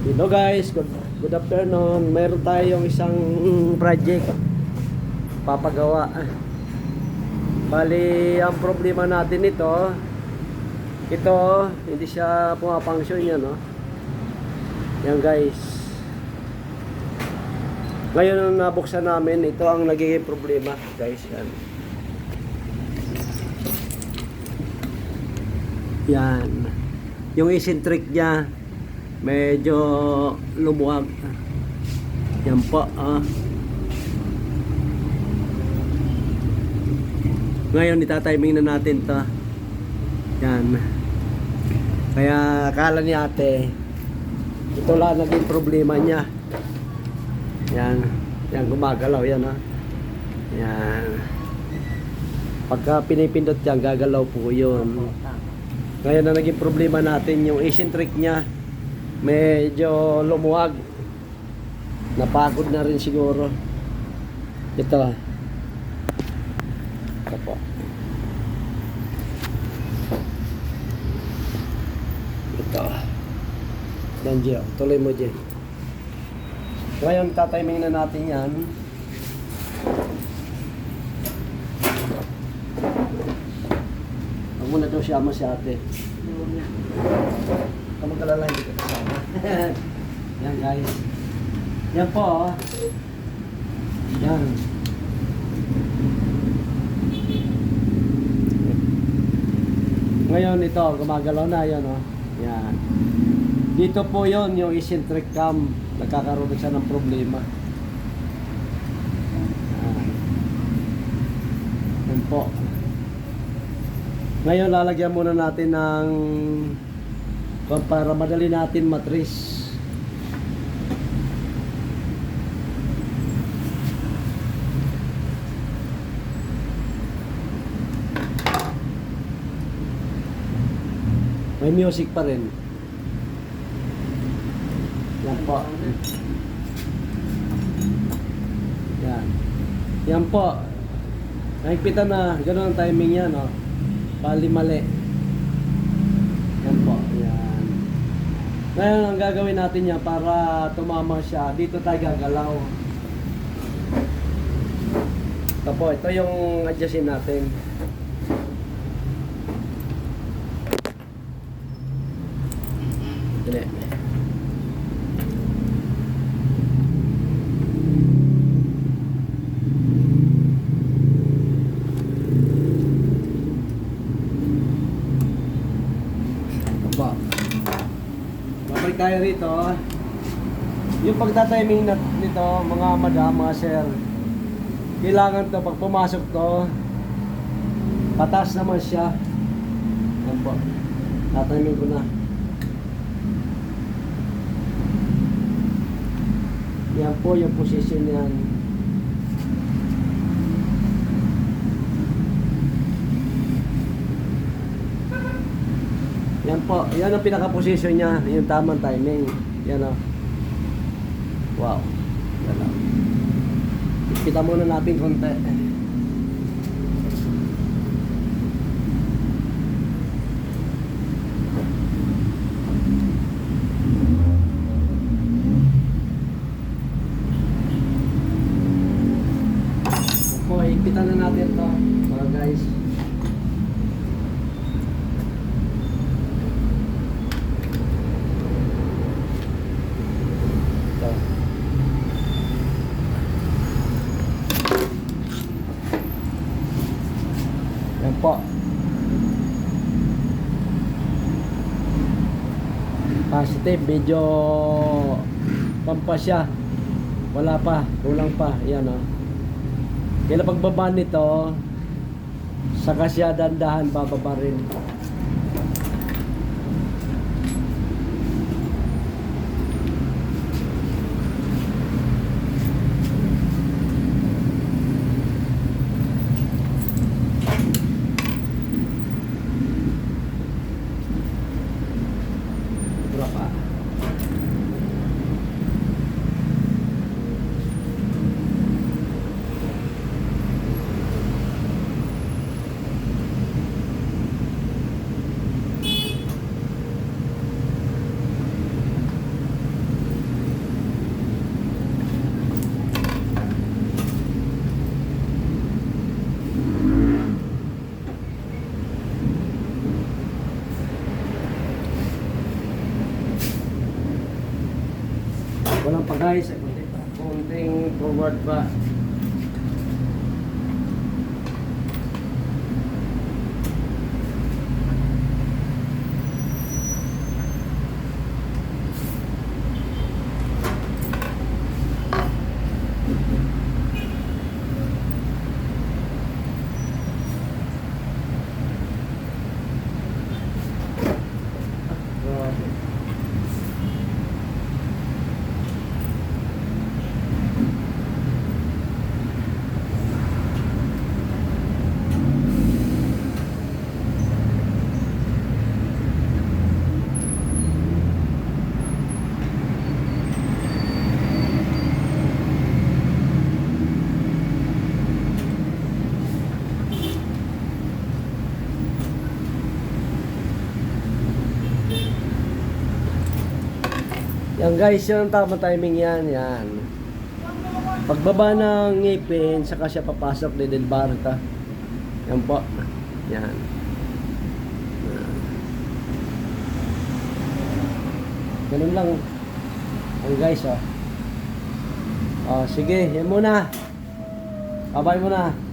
Hello guys, good afternoon. Meron tayong isang project papagawa. Bali, ang problema natin ito hindi siya pumapangsyon yan, no? Yan guys. Ngayon nung nabuksan namin, ito ang nagiging problema, guys. Yan. Yan. Yung eccentric niya medyo lumuwag. Yan po, Ngayon itatiming na natin to. Yan. Kaya akala ni ate ito lang naging problema niya. Yan. Yan, gumagalaw yan, Yan. Pagka pinipindot yan, gagalaw po yun. Ngayon na naging problema natin yung eccentric niya medyo lumuwag. Napagod na rin siguro. Ito po. Ito. Yan, Gio. Tuloy mo, Gio. Ngayon, tatiming na natin yan. Huwag mo na daw siyama si ate. Kamang kalala, hindi ka kasama. Yan, guys. Yan po, Yan. Ngayon ito, gumagalaw na yan, Yan. Dito po yon yung eccentric cam. Nagkakaroon siya ng problema. Yan po. Ngayon lalagyan muna natin ng para madali natin matris. May music pa rin. Yan po. Yan. Yan po. Nakikita na, gano'n ang timing yan, Bali mali. Yan po. Yan. Ngayon, ang gagawin natin yan para tumama siya. Dito tayo gagalaw. Ito po, ito yung adjustin natin. Dili. Babalik tayo rito. Yung pagtatiming nito, mga madam, mga sir, kailangan to pag pumasok to, patas naman siya. Yan po. Tatiming ko na. Yan po yung position yan. Yan po, yan ang pinaka-position niya, yung tamang timing. Yan Wow. Yan Kita muna natin konti. Ipitan na natin to, mga guys. Ito. Yan po. Positive, medyo pampa siya. Wala pa, kulang pa. Yan, Kaya pagbaba nito, saka siya dandahan bababa rin. Wala pa. Walang pa guys, konting forward pa. Yan guys, yun ang tamang timing yan. Yan. Pagbaba ng ngipin, saka siya papasok ni Del Barca. Yan po. Yan. Ganun lang. Ang guys, oh. Oh, sige, yan muna. Babay muna.